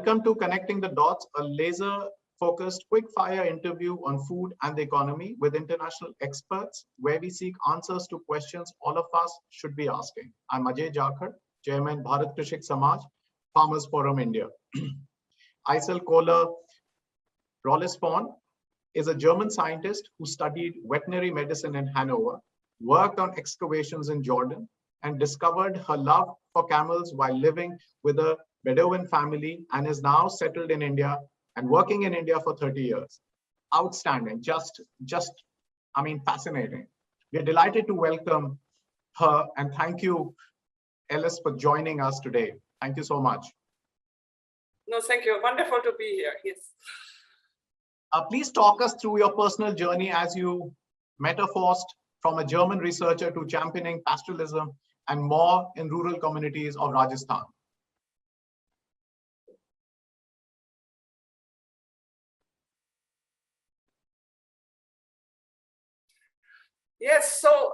Welcome to Connecting the Dots, a laser-focused quick-fire interview on food and the economy with international experts, where we seek answers to questions all of us should be asking. I'm Ajay Jakhar, Chairman, Bharat Krishik Samaj, Farmers Forum India. Ilse Kohler Rollefson is a German scientist who studied veterinary medicine in Hanover, worked on excavations in Jordan, and discovered her love for camels while living with a Bedouin family, and is now settled in India and working in India for 30 years. Outstanding, I mean, fascinating. We're delighted to welcome her, and thank you, Ellis, for joining us today. Thank you so much. No, thank you. Wonderful to be here. Yes. Please talk us through your personal journey as you metamorphosed from a German researcher to championing pastoralism and more in rural communities of Rajasthan. Yes, so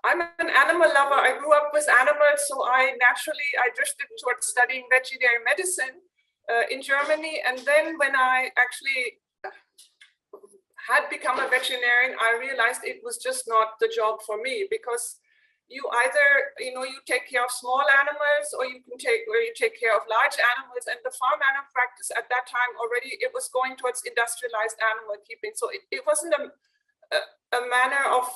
I'm an animal lover. I grew up with animals, so I drifted towards studying veterinary medicine in Germany. And then when I actually had become a veterinarian, I realized it was just not the job for me, because you either, you take care of small animals, or you take care of large animals. And the farm animal practice at that time already, it was going towards industrialized animal keeping. So it wasn't a manner of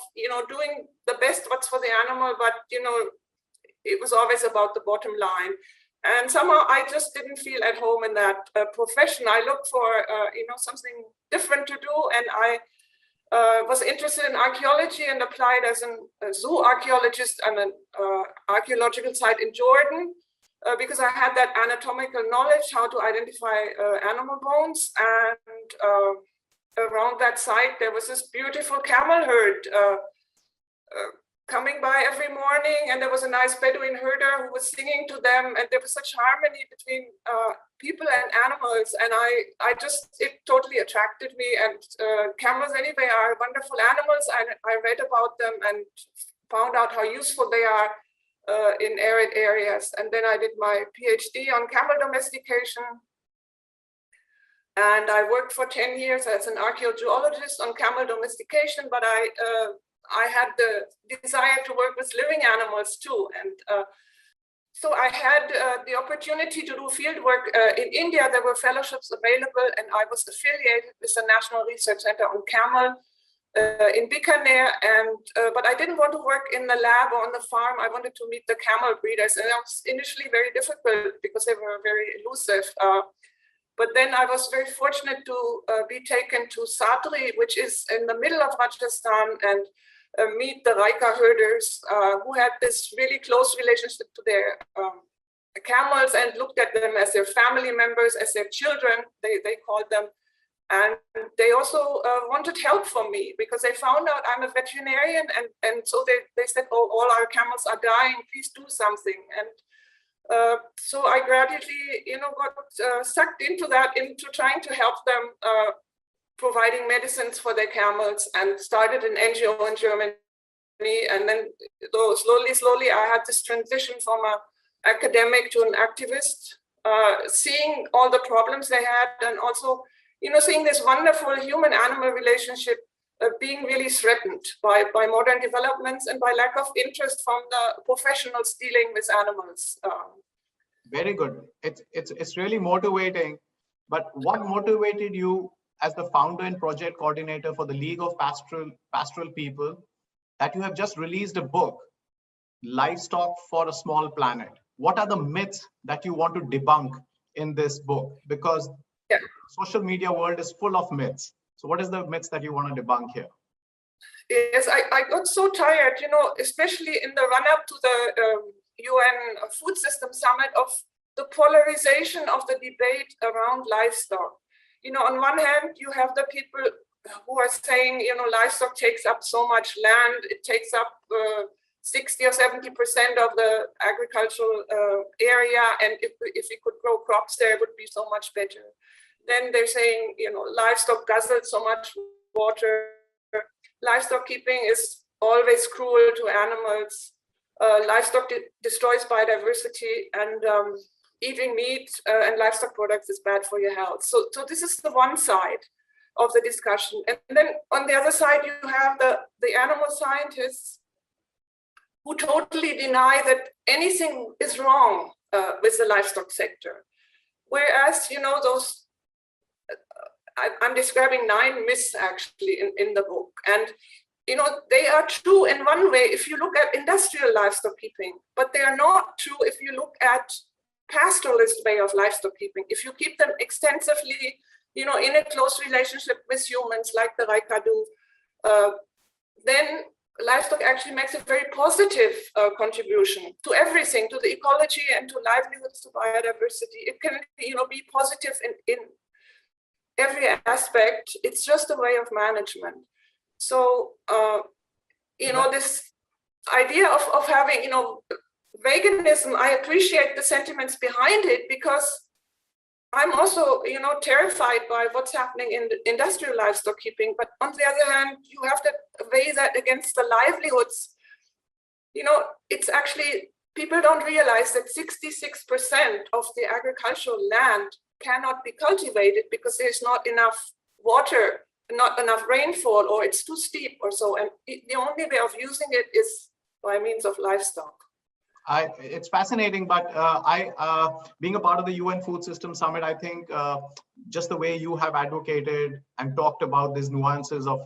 doing the best what's for the animal, but it was always about the bottom line. And somehow I just didn't feel at home in that profession. I looked for something different to do, and I was interested in archaeology and applied as a zoo archaeologist and an archaeological site in Jordan, because I had that anatomical knowledge, how to identify animal bones. And around that site, there was this beautiful camel herd coming by every morning, and there was a nice Bedouin herder who was singing to them, and there was such harmony between people and animals, and it totally attracted me. And camels anyway are wonderful animals. I read about them and found out how useful they are in arid areas. And then I did my PhD on camel domestication. And I worked for 10 years as an archaeogeologist on camel domestication, but I had the desire to work with living animals too. And so I had the opportunity to do field work in India. There were fellowships available, and I was affiliated with the National Research Center on Camel in Bikaner. But I didn't want to work in the lab or on the farm. I wanted to meet the camel breeders, and it was initially very difficult because they were very elusive. But then I was very fortunate to be taken to Sadri, which is in the middle of Rajasthan, and meet the Raikas herders who had this really close relationship to their camels and looked at them as their family members, as their children, they called them. And they also wanted help from me, because they found out I'm a veterinarian. And so they said, oh, all our camels are dying, please do something. And so I gradually, got sucked into trying to help them providing medicines for their camels, and started an NGO in Germany. And then slowly, I had this transition from an academic to an activist, seeing all the problems they had, and also, seeing this wonderful human-animal relationship being really threatened by modern developments and by lack of interest from the professionals dealing with animals. Very good. It's really motivating. But what motivated you as the founder and project coordinator for the League of Pastoral People, that you have just released a book, Livestock for a Small Planet? What are the myths that you want to debunk in this book? Because social media world is full of myths. So what is the myths that you want to debunk here? Yes, I got so tired, especially in the run-up to the UN Food System Summit, of the polarization of the debate around livestock. On one hand, you have the people who are saying, livestock takes up so much land, it takes up 60 or 70% of the agricultural area, and if we could grow crops there, it would be so much better. Then they're saying, livestock guzzles so much water. Livestock keeping is always cruel to animals. Livestock destroys biodiversity. And eating meat and livestock products is bad for your health. So this is the one side of the discussion. And then on the other side, you have the animal scientists who totally deny that anything is wrong with the livestock sector. Whereas, you know, those, I'm describing 9 myths actually in the book. And, you know, they are true in one way if you look at industrial livestock keeping, but they are not true if you look at pastoralist way of livestock keeping. If you keep them extensively, you know, in a close relationship with humans like the Raikas do, then livestock actually makes a very positive contribution to everything, to the ecology and to livelihoods, to biodiversity. It can, you know, be positive in every aspect. It's just a way of management. So, you know, this idea of having, you know, veganism, I appreciate the sentiments behind it, because I'm also, you know, terrified by what's happening in the industrial livestock keeping. But on the other hand, you have to weigh that against the livelihoods. You know, it's actually, people don't realize that 66% of the agricultural land cannot be cultivated because there's not enough water, not enough rainfall, or it's too steep or so. And the only way of using it is by means of livestock. It's fascinating, but being a part of the UN Food System Summit, I think just the way you have advocated and talked about these nuances of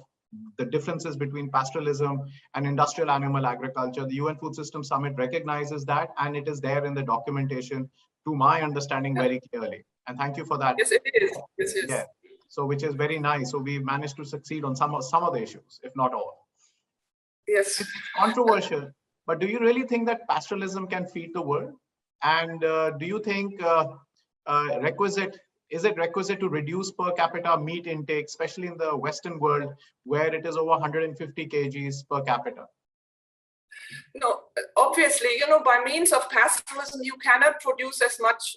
the differences between pastoralism and industrial animal agriculture, the UN Food System Summit recognizes that, and it is there in the documentation, to my understanding, very clearly. And thank you for that. Yes, it is. Yes, yes. Yeah. So, which is very nice. So we managed to succeed on some of the issues, if not all. Yes. It's controversial. But do you really think that pastoralism can feed the world? And do you think is it requisite to reduce per capita meat intake, especially in the Western world, where it is over 150 kgs per capita? No, obviously, you know, by means of pastoralism, you cannot produce as much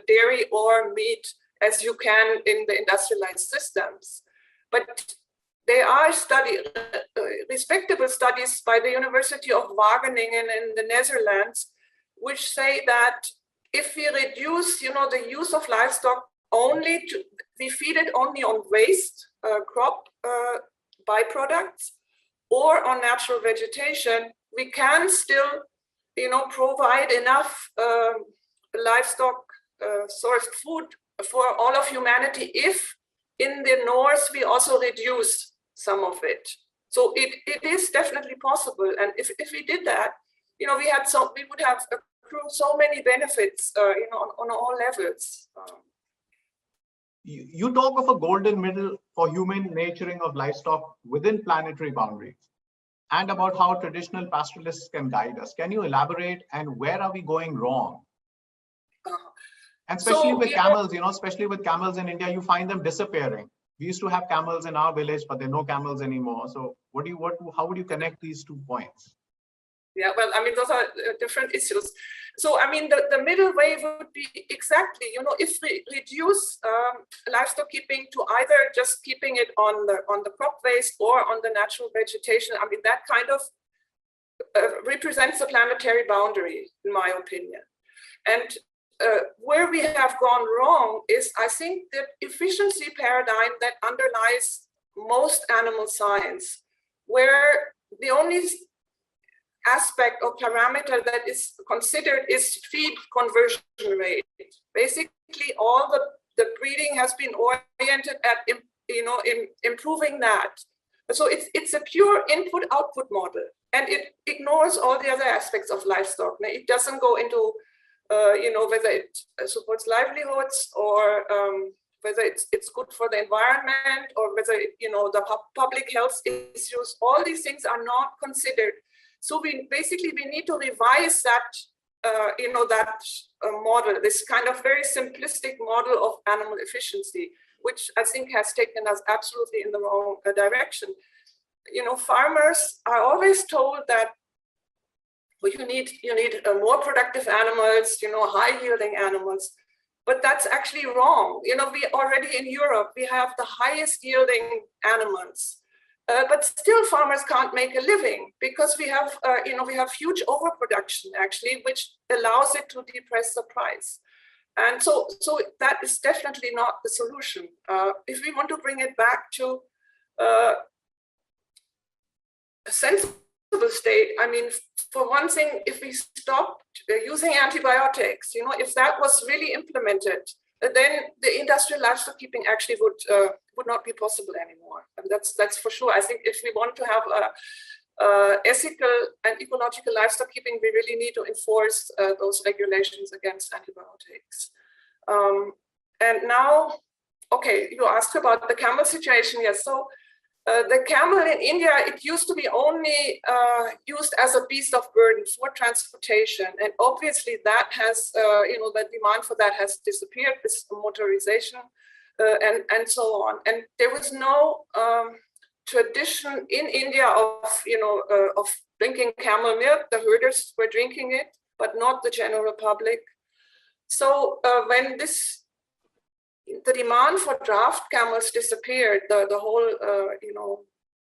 dairy or meat as you can in the industrialized systems. But there are respectable studies by the University of Wageningen in the Netherlands, which say that if we reduce, you know, the use of livestock we feed it only on waste crop byproducts or on natural vegetation, we can still, you know, provide enough livestock sourced food for all of humanity if in the north we also reduce some of it. So it is definitely possible. And if we did that, you know, we would have accrued so many benefits, you know, on all levels. You talk of a golden middle for human naturing of livestock within planetary boundaries, and about how traditional pastoralists can guide us. Can you elaborate, and where are we going wrong? And especially with camels, you know, especially with camels in India, you find them disappearing. We used to have camels in our village, but there are no camels anymore. So how would you connect these 2 points? Yeah, well, I mean, those are different issues. So, I mean, the middle way would be exactly, you know, if we reduce livestock keeping to either just keeping it on the crop waste or on the natural vegetation, I mean, that kind of represents the planetary boundary, in my opinion. And where we have gone wrong is, I think, the efficiency paradigm that underlies most animal science, where the only aspect or parameter that is considered is feed conversion rate. Basically, all the breeding has been oriented at, you know, improving that. So it's a pure input-output model, and it ignores all the other aspects of livestock. It doesn't go into you know, whether it supports livelihoods or whether it's good for the environment or whether, you know, the public health issues. All these things are not considered. So we need to revise that, you know, that model, this kind of very simplistic model of animal efficiency, which I think has taken us absolutely in the wrong direction. You know, farmers are always told that you need more productive animals, you know, high yielding animals, but that's actually wrong. You know, we already in Europe, we have the highest yielding animals, but still farmers can't make a living because we have, you know, we have huge overproduction actually, which allows it to depress the price. And so that is definitely not the solution. If we want to bring it back to a sensible state, I mean, for one thing, if we stopped using antibiotics, if that was really implemented, then the industrial livestock keeping actually would not be possible anymore. And that's for sure. I think if we want to have a ethical and ecological livestock keeping, we really need to enforce those regulations against antibiotics. And now, okay, you asked about the camel situation. Yes, so the camel in India, it used to be only used as a beast of burden for transportation, and obviously that has, the demand for that has disappeared with motorization and so on. And there was no tradition in India of drinking camel milk. The herders were drinking it, but not the general public. So when the demand for draft camels disappeared, the whole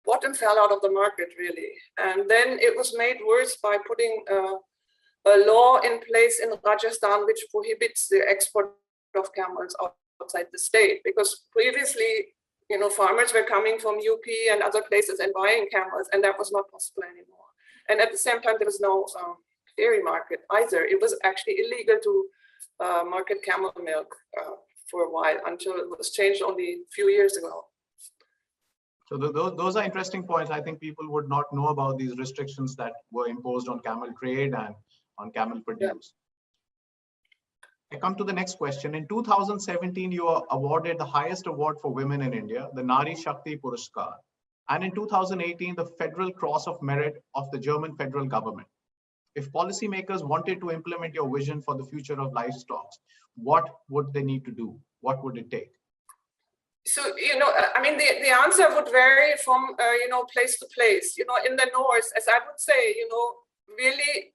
bottom fell out of the market, really. And then it was made worse by putting a law in place in Rajasthan which prohibits the export of camels outside the state, because previously farmers were coming from UP and other places and buying camels, and that was not possible anymore. And at the same time, there was no dairy market either. It was actually illegal to market camel milk for a while, until it was changed only a few years ago. So those are interesting points. I think people would not know about these restrictions that were imposed on camel trade and on camel produce. Yeah. I come to the next question. In 2017, you were awarded the highest award for women in India, the Nari Shakti Puruskar. And in 2018, the Federal Cross of Merit of the German federal government. If policymakers wanted to implement your vision for the future of livestock, what would they need to do? What would it take? So, I mean, the answer would vary from, place to place. In the north, as I would say, really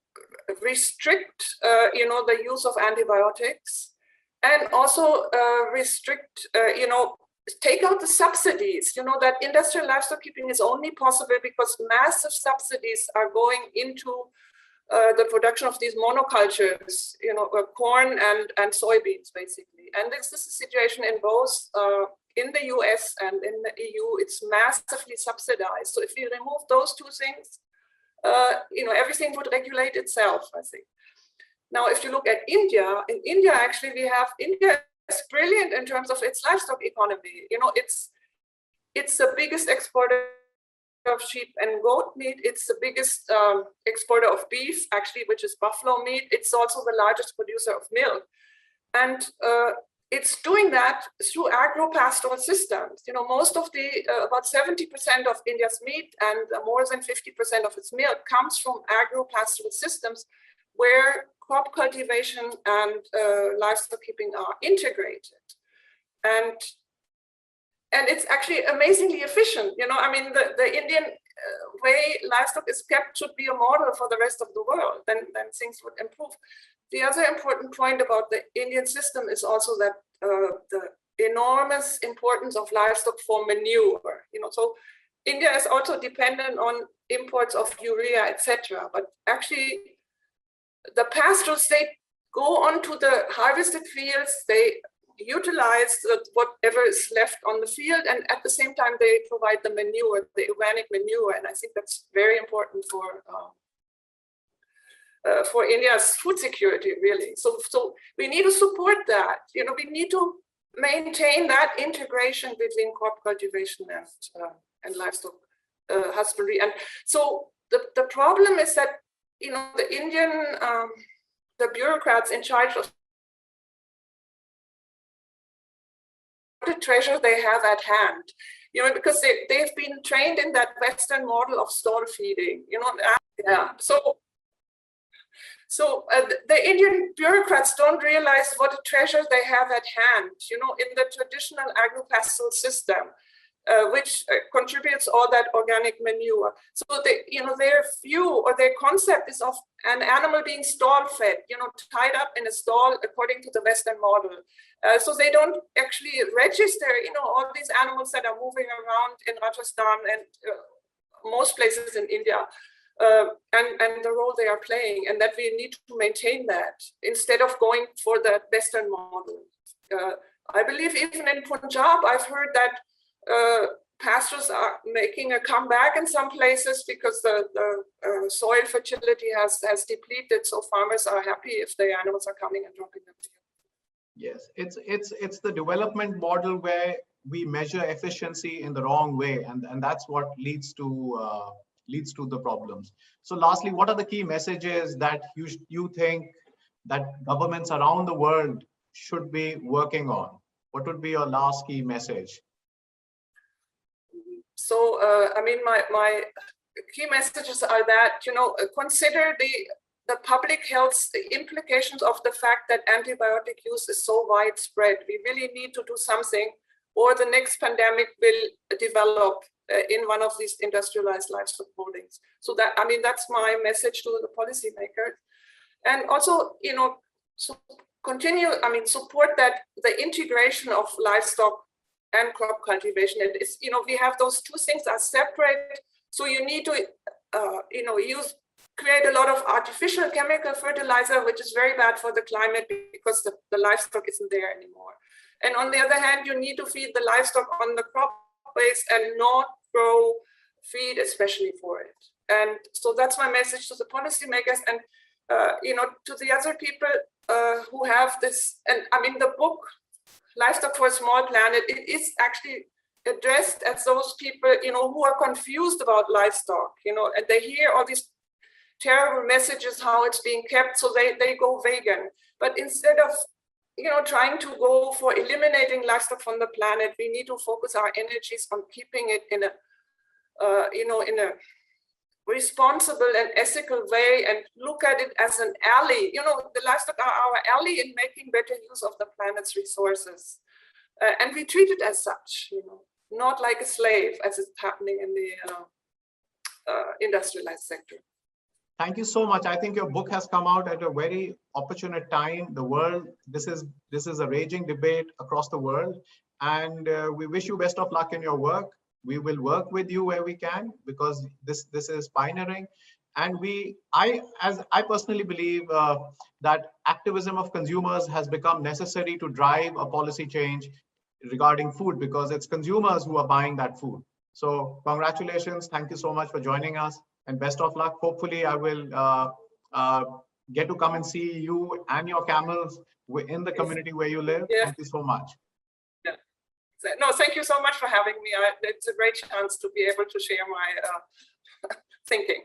restrict, the use of antibiotics, and also restrict, take out the subsidies. That industrial livestock keeping is only possible because massive subsidies are going into the production of these monocultures, corn and soybeans, basically. And this is a situation in both in the US and in the EU. It's massively subsidized. So if you remove those two things, everything would regulate itself, I think. Now, if you look at India, in India, actually, India is brilliant in terms of its livestock economy. It's the biggest exporter of sheep and goat meat. It's the biggest exporter of beef, actually, which is buffalo meat. It's also the largest producer of milk. And it's doing that through agro-pastoral systems. Most of about 70% of India's meat and more than 50% of its milk comes from agro-pastoral systems where crop cultivation and livestock keeping are integrated. And it's actually amazingly efficient. I mean, the Indian way livestock is kept should be a model for the rest of the world. Then things would improve. The other important point about the Indian system is also that the enormous importance of livestock for manure. So India is also dependent on imports of urea, etc. But actually, the pastoral state go onto the harvested fields. They utilize whatever is left on the field, and at the same time they provide the manure, the organic manure, and I think that's very important for India's food security, really. So we need to support that. We need to maintain that integration between crop cultivation and livestock husbandry. And so the problem is that the Indian the bureaucrats in charge of the treasure they have at hand, because they've been trained in that Western model of stall feeding, yeah. So the Indian bureaucrats don't realize what a treasure they have at hand, in the traditional agro-pastoral system, which contributes all that organic manure. So their view or their concept is of an animal being stall-fed, tied up in a stall according to the Western model. So they don't actually register, all these animals that are moving around in Rajasthan and most places in India. and the role they are playing, and that we need to maintain that instead of going for the Western model. I believe even in Punjab, I've heard that pastures are making a comeback in some places because the soil fertility has depleted. So farmers are happy if the animals are coming and dropping them. Yes, it's the development model where we measure efficiency in the wrong way, and that's what leads to the problems. So lastly, what are the key messages that you think that governments around the world should be working on? What would be your last key message? So I mean, my key messages are that, consider the public health implications of the fact that antibiotic use is so widespread. We really need to do something, or the next pandemic will develop in one of these industrialized livestock holdings. So that, I mean, that's my message to the policymakers. And also, support that the integration of livestock and crop cultivation. It is, we have those two things are separate. So you need to, create a lot of artificial chemical fertilizer, which is very bad for the climate because the livestock isn't there anymore. And on the other hand, you need to feed the livestock on the crop base and not grow feed especially for it. And so that's my message to the policymakers and, to the other people who have this. And I mean, the book, Livestock for a Small Planet, it is actually addressed as those people, who are confused about livestock, and they hear all these terrible messages, how it's being kept, so they go vegan. But instead of, trying to go for eliminating livestock from the planet, we need to focus our energies on keeping it in a responsible and ethical way, and look at it as an ally. The livestock are our ally in making better use of the planet's resources. And we treat it as such, not like a slave as is happening in the industrialized sector. Thank you so much. I think your book has come out at a very opportune time. The world, this is a raging debate across the world, and we wish you best of luck in your work. We will work with you where we can, because this is pioneering. And I personally believe that activism of consumers has become necessary to drive a policy change regarding food, because it's consumers who are buying that food. So congratulations. Thank you so much for joining us, and best of luck. Hopefully I will get to come and see you and your camels in the community where you live. Yeah. Thank you so much. No, thank you so much for having me. It's a great chance to be able to share my thinking.